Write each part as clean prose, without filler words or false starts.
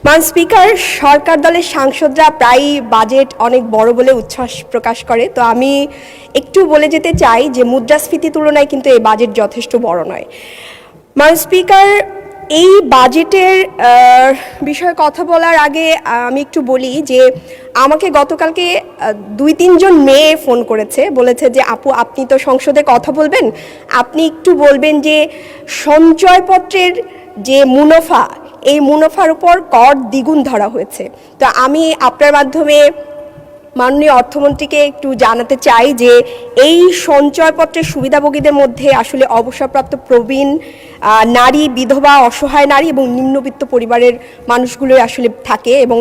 মান স্পিকার, সরকার দলের সাংসদরা প্রায়ই বাজেট অনেক বড় বলে উচ্ছ্বাস প্রকাশ করে। তো আমি একটু বলে যেতে চাই যে মুদ্রাস্ফীতি তুলনায় কিন্তু এই বাজেট যথেষ্ট বড় নয়। মান স্পিকার, এই বাজেটের বিষয়ে কথা বলার আগে আমি একটু বলি যে আমাকে গতকালকে 2-3 জন মেয়ে ফোন করেছে, বলেছে যে আপু আপনি তো সংসদে কথা বলবেন, আপনি একটু বলবেন যে সঞ্চয়পত্রের যে মুনাফা, এই মুনাফার উপর কর দ্বিগুণ ধরা হয়েছে। তো আমি আপনার মাধ্যমে মাননীয় অর্থমন্ত্রীকে একটু জানাতে চাই যে এই সঞ্চয়পত্রের সুবিধাভোগীদের মধ্যে আসলে অবসরপ্রাপ্ত প্রবীণ নারী, বিধবা, অসহায় নারী এবং নিম্নবিত্ত পরিবারের মানুষগুলোই আসলে থাকে এবং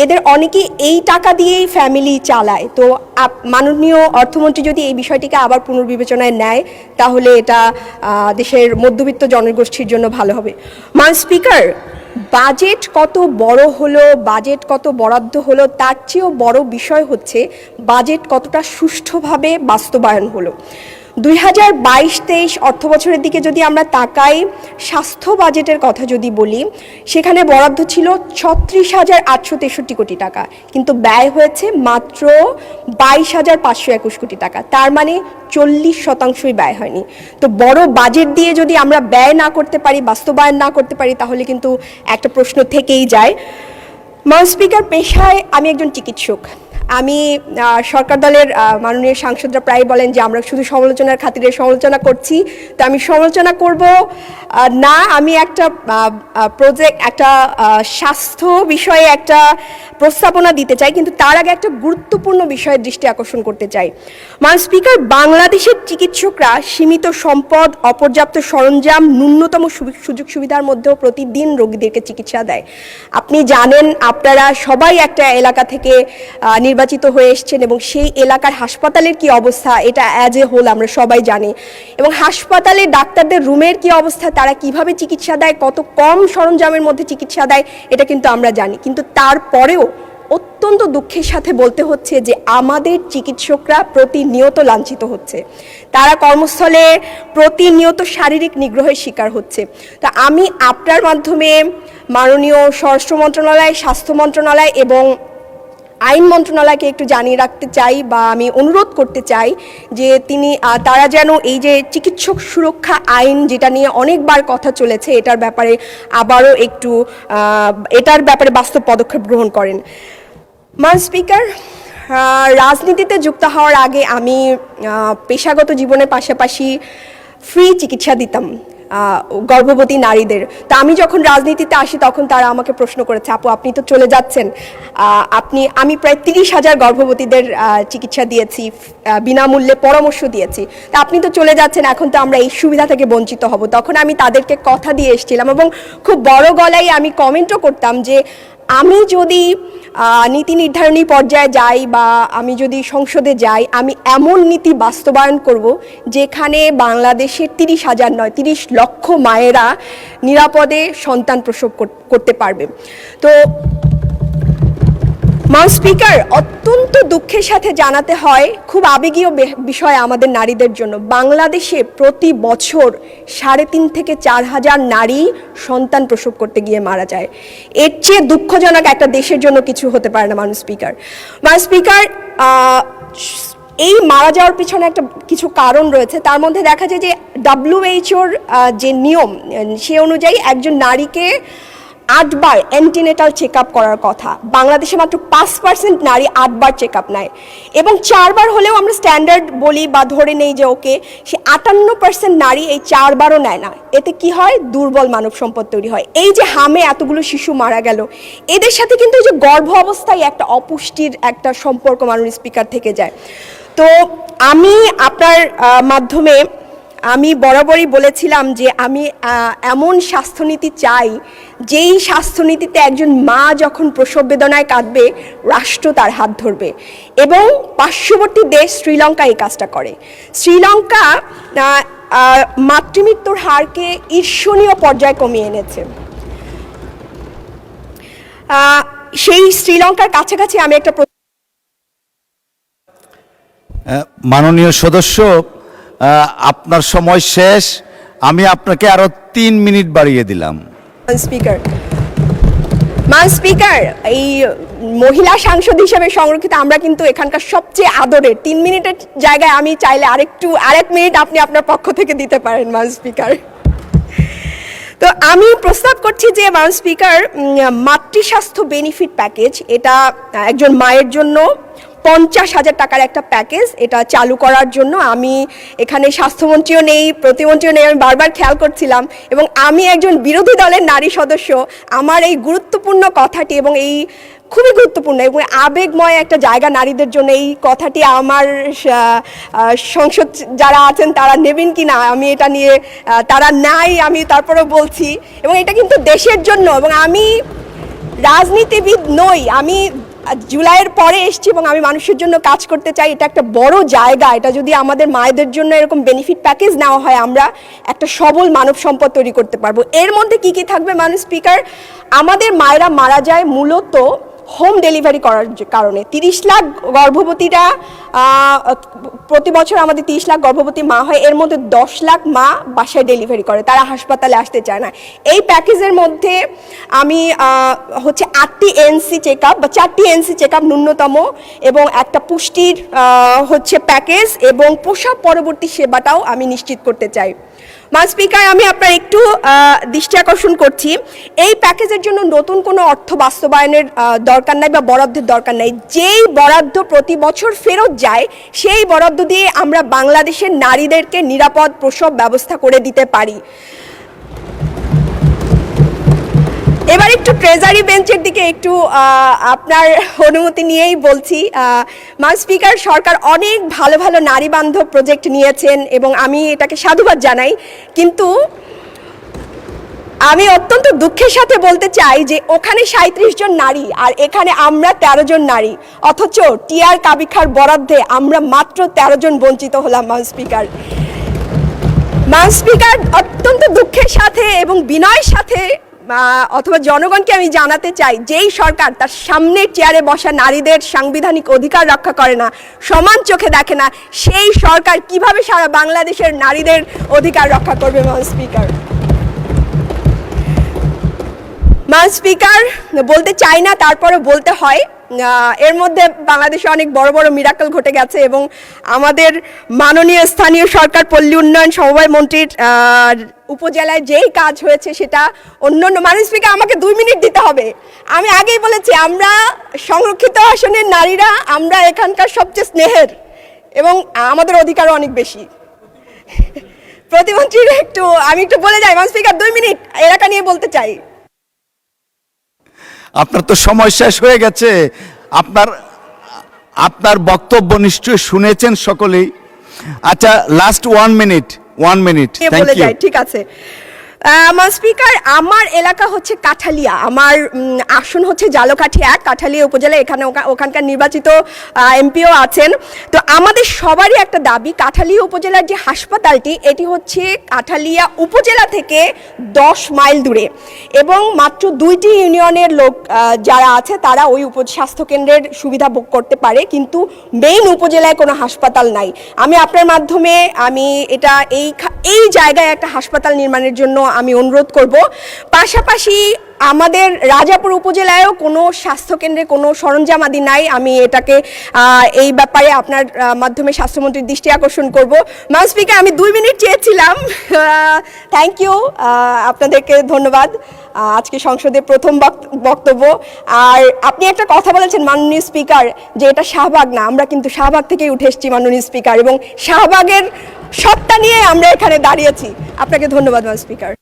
এদের অনেকেই এই টাকা দিয়েই ফ্যামিলি চালায়। তো মাননীয় অর্থমন্ত্রী যদি এই বিষয়টিকে আবার পুনর্বিবেচনায় নেয় তাহলে এটা দেশের মধ্যবিত্ত জনগোষ্ঠীর জন্য ভালো হবে। মান স্পিকার, বাজেট কত বড় হলো, বাজেট কত বরাদ্দ হলো, তার চেয়েও বড় বিষয় হচ্ছে বাজেট কতটা সুষ্ঠুভাবে বাস্তবায়ন হলো। 2022-23 অর্থ বছরের দিকে যদি আমরা তাকাই, স্বাস্থ্য বাজেটের কথা যদি বলি, সেখানে বরাদ্দ ছিল 36,863 কোটি টাকা, কিন্তু ব্যয় হয়েছে মাত্র 22,521 কোটি টাকা। তার মানে 40% ব্যয় হয়নি। তো বড় বাজেট দিয়ে যদি আমরা ব্যয় না করতে পারি, বাস্তবায়ন না করতে পারি, তাহলে কিন্তু একটা প্রশ্ন থেকেই যায়। মান স্পিকার, পেশায় আমি একজন চিকিৎসক। আমি সরকার দলের মাননীয় সাংসদরা প্রায় বলেন যে আমরা শুধু সমালোচনার খাতিরে সমালোচনা করছি, তো আমি সমালোচনা করব না, আমি একটা একটা স্বাস্থ্য বিষয়ে একটা প্রস্তাবনা দিতে চাই, কিন্তু তার আগে একটা গুরুত্বপূর্ণ বিষয়ের দৃষ্টি আকর্ষণ করতে চাই। মান স্পিকার, বাংলাদেশের চিকিৎসকরা সীমিত সম্পদ, অপর্যাপ্ত সরঞ্জাম, ন্যূনতম সুযোগ সুবিধার মধ্যেও প্রতিদিন রোগীদেরকে চিকিৎসা দেয়। আপনি জানেন, আপনারা সবাই একটা এলাকা থেকে নির্বাচিত হয়ে এসছেন এবং সেই এলাকার হাসপাতালের কি অবস্থা এটা অ্যাজ এ হোল আমরা সবাই জানি, এবং হাসপাতালে ডাক্তারদের রুমের কি অবস্থা, তারা কিভাবে চিকিৎসা দেয়, কত কম সরঞ্জামের মধ্যে চিকিৎসা দেয়, এটা কিন্তু আমরা জানি। কিন্তু তারপরেও অত্যন্ত দুঃখের সাথে বলতে হচ্ছে যে আমাদের চিকিৎসকরা প্রতিনিয়ত লাঞ্ছিত হচ্ছে, তারা কর্মস্থলে প্রতিনিয়ত শারীরিক নিগ্রহের শিকার হচ্ছে। তা আমি আপনার মাধ্যমে মাননীয় স্বরাষ্ট্র মন্ত্রণালয়, স্বাস্থ্য মন্ত্রণালয় এবং আইন মন্ত্রণালয়কে একটু জানিয়ে রাখতে চাই বা আমি অনুরোধ করতে চাই যে তারা যেন এই যে চিকিৎসক সুরক্ষা আইন, যেটা নিয়ে অনেকবার কথা চলেছে, এটার ব্যাপারে আবারও একটু এটার ব্যাপারে বাস্তব পদক্ষেপ গ্রহণ করেন। মান স্পিকার, রাজনীতিতে যুক্ত হওয়ার আগে আমি পেশাগত জীবনের পাশাপাশি ফ্রি চিকিৎসা দিতাম গর্ভবতী নারীদের। তা আমি যখন রাজনীতিতে আসি তখন তারা আমাকে প্রশ্ন করেছে, আপু আপনি তো চলে যাচ্ছেন, আমি প্রায় 30,000 গর্ভবতীদের চিকিৎসা দিয়েছি, বিনামূল্যে পরামর্শ দিয়েছি, তা আপনি তো চলে যাচ্ছেন, এখন তো আমরা এই সুবিধা থেকে বঞ্চিত হব। তখন আমি তাদেরকে কথা দিয়ে এসেছিলাম এবং খুব বড় গলায় আমি কমেন্টও করতাম যে আমি যদি নীতি নির্ধারণী পর্যায়ে যাই বা আমি যদি সংসদে যাই, আমি এমন নীতি বাস্তবায়ন করব যেখানে বাংলাদেশের 30,000 নয় 30 লক্ষ মায়েরা নিরাপদে সন্তান প্রসব করতে পারবে। তো মান স্পিকার, অত্যন্ত দুঃখের সাথে জানাতে হয়, খুব আবেগীয় বিষয় আমাদের নারীদের জন্য, বাংলাদেশে প্রতি বছর 3.5 থেকে 4,000 নারী সন্তান প্রসব করতে গিয়ে মারা যায়। এর চেয়ে দুঃখজনক একটা দেশের জন্য কিছু হতে পারে না। মান স্পিকার, এই মারা যাওয়ার পিছনে কিছু কারণ রয়েছে। তার মধ্যে দেখা যায় যে WHO যে নিয়ম, সে অনুযায়ী একজন নারীকে 8 বার অ্যান্টিনেটাল চেক আপ করার কথা, বাংলাদেশে মাত্র 5% নারী 8 বার চেক আপ নেয়, এবং 4 বার হলেও আমরা স্ট্যান্ডার্ড বলি বা ধরে নেই যে ওকে, সে 58% নারী এই 4 বারও নেয় না। এতে কি হয়? দুর্বল মানব সম্পদ তৈরি হয়। এই যে হামে এতগুলো শিশু মারা গেল, এদের সাথে কিন্তু এই যে গর্ভ অবস্থায় একটা অপুষ্টির একটা সম্পর্ক মাননীয় স্পিকার থেকে যায়। তো আমি আপনার মাধ্যমে আমি বরাবরই বলেছিলাম যে আমি এমন স্বাস্থ্যনীতি চাই যেই স্বাস্থ্যনীতিতে একজন মা যখন প্রসব বেদনায় কাঁদবে, রাষ্ট্র তার হাত ধরবে, এবং পার্শ্ববর্তী দেশ শ্রীলঙ্কা এই কাজটা করে। শ্রীলঙ্কা মাতৃমৃত্যুর হারকে ঈর্ষণীয় পর্যায়ে কমিয়ে এনেছে। সেই শ্রীলঙ্কার কাছাকাছি আমি একটা মাননীয় সদস্য, আপনার সময় শেষ, আমি আপনাকে আরো 3 মিনিট বাড়িয়ে দিলাম। স্পিকার, মান স্পিকার, এই মহিলা সাংসদ হিসেবে সংরক্ষিত আমরা কিন্তু এখানকার সবচেয়ে আদরের। 3 মিনিটের জায়গায় আমি চাইলে আরেক মিনিট আপনি আপনার পক্ষ থেকে দিতে পারেন মান স্পিকার। তো আমি প্রস্তাব করছি যে মান স্পিকার, মাতৃস্বাস্থ্য বেনিফিট প্যাকেজ, এটা একজন মায়ের জন্য 50,000 টাকার একটা প্যাকেজ, এটা চালু করার জন্য আমি এখানে স্বাস্থ্যমন্ত্রীও নেই, প্রতিমন্ত্রীও নেই, আমি বারবার খেয়াল করছিলাম, এবং আমি একজন বিরোধী দলের নারী সদস্য, আমার এই গুরুত্বপূর্ণ কথাটি এবং এই খুবই গুরুত্বপূর্ণ এবং আবেগময় একটা জায়গা নারীদের জন্য, এই কথাটি আমার সংসদ যারা আছেন তারা নেবেন কি না, আমি এটা নিয়ে, তারা নাই, আমি তারপরেও বলছি, এবং এটা কিন্তু দেশের জন্য, এবং আমি রাজনীতিবিদ নই, আমি জুলাইয়ের পরে এসেছি এবং আমি মানুষের জন্য কাজ করতে চাই। এটা একটা বড় জায়গা, এটা যদি আমাদের মায়েদের জন্য এরকম বেনিফিট প্যাকেজ নেওয়া হয়, আমরা একটা সবল মানব সম্পদ তৈরি করতে পারবো। এর মধ্যে কি কি থাকবে মাননীয় স্পিকার? আমাদের মায়েরা মারা যায় মূলত হোম ডেলিভারি করার কারণে। 30 লাখ গর্ভবতীরা, প্রতি বছর আমাদের 30 লাখ গর্ভবতী মা হয়, এর মধ্যে 10 লাখ মা বাসায় ডেলিভারি করে, তারা হাসপাতালে আসতে চায় না। এই প্যাকেজের মধ্যে আমি হচ্ছে 8টি এনসি চেক আপ বা 4টি এনসি চেক আপ ন্যূনতম, এবং একটা পুষ্টির হচ্ছে প্যাকেজ, এবং প্রসব পরবর্তী সেবাটাও আমি নিশ্চিত করতে চাই। মান স্পিকার, আমি আপনার একটু দৃষ্টি আকর্ষণ করছি, এই প্যাকেজের জন্য নতুন কোনো অর্থ বাস্তবায়নের দরকার নাই বা বরাদ্দের দরকার নাই। যেই বরাদ্দ প্রতি বছর ফেরত যায়, সেই বরাদ্দ দিয়ে আমরা বাংলাদেশের নারীদেরকে নিরাপদ প্রসব ব্যবস্থা করে দিতে পারি। এবার একটু ট্রেজারি বেঞ্চের দিকে একটু আপনার অনুমতি নিয়েই বলছি। মান স্পিকার, সরকার অনেক ভালো ভালো নারী বান্ধব প্রজেক্ট নিয়েছেন এবং আমি এটাকে সাধুবাদ জানাই, কিন্তু আমি অত্যন্ত দুঃখের সাথে বলতে চাই যে ওখানে 37 জন নারী আর এখানে আমরা 13 জন নারী, অথচ টিআর কাবিখার বরাদ্দে আমরা মাত্র 13 জন বঞ্চিত হলাম। মান স্পিকার, অত্যন্ত দুঃখের সাথে এবং বিনয়ের সাথে অথবা জনগণকে আমি জানাতে চাই, যেই সরকার তার সামনে চেয়ারে বসা নারীদের সাংবিধানিক অধিকার রক্ষা করে না, সমান চোখে দেখে না, সেই সরকার কিভাবে সারা বাংলাদেশের নারীদের অধিকার রক্ষা করবে? মান স্পিকার, বলতে চাই না, তারপরে বলতে হয়, এর মধ্যে বাংলাদেশে অনেক বড় বড় মিরাকল ঘটে গেছে, এবং আমাদের মাননীয় স্থানীয় সরকার পল্লী উন্নয়ন সমবায় মন্ত্রীর উপজেলায় যেই কাজ হয়েছে সেটা অন্যান্য। মাননীয় স্পিকার, আমাকে 2 মিনিট দিতে হবে। আমি আগেই বলেছি, আমরা সংরক্ষিত আসনের নারীরা, আমরা এখানকার সবচেয়ে স্নেহের এবং আমাদের অধিকারও অনেক বেশি। প্রতিমন্ত্রীর আমি একটু বলে যাই। মাননীয় স্পিকার, 2 মিনিট এলাকা নিয়ে বলতে চাই। আপনার তো সময় শেষ হয়ে গেছে। আপনার বক্তব্য নিশ্চয়ই শুনেছেন সকলেই। আচ্ছা, লাস্ট 1 মিনিট। বলে যাই, ঠিক আছে। স্পিকার, আমার এলাকা হচ্ছে কাঠালিয়া, আমার আসন হচ্ছে জালকাঠি 1, কাঠালিয়া উপজেলা, এখানে ওখানকার নির্বাচিত এমপিও আছেন। তো আমাদের সবারই একটা দাবি, কাঠালিয়া উপজেলার যে হাসপাতালটি, এটি হচ্ছে কাঠালিয়া উপজেলা থেকে 10 মাইল দূরে, এবং মাত্র 2টি ইউনিয়নের লোক যারা আছে তারা ওই স্বাস্থ্যকেন্দ্রের সুবিধা ভোগ করতে পারে, কিন্তু মেইন উপজেলায় কোনো হাসপাতাল নাই। আমি আপনার মাধ্যমে এই জায়গায় একটা হাসপাতাল নির্মাণের জন্য আমি অনুরোধ করব। পাশাপাশি আমাদের রাজাপুর উপজেলায়ও কোনো স্বাস্থ্যকেন্দ্রে কোনো সরঞ্জামাদি নাই। আমি এটাকে এই ব্যাপারে আপনার মাধ্যমে স্বাস্থ্যমন্ত্রীর দৃষ্টি আকর্ষণ করব। ম্যাম স্পিকার, আমি 2 মিনিট চেয়েছিলাম। থ্যাংক ইউ, আপনাদেরকে ধন্যবাদ। আজকে সংসদে প্রথম বক্তব্য। আর আপনি একটা কথা বলেছেন মাননীয় স্পিকার, যে এটা শাহবাগ না, আমরা কিন্তু শাহবাগ থেকেই উঠে এসেছি মাননীয় স্পিকার, এবং শাহবাগের সত্তা নিয়ে আমরা এখানে দাঁড়িয়েছি। আপনাকে ধন্যবাদ ম্যাম স্পিকার।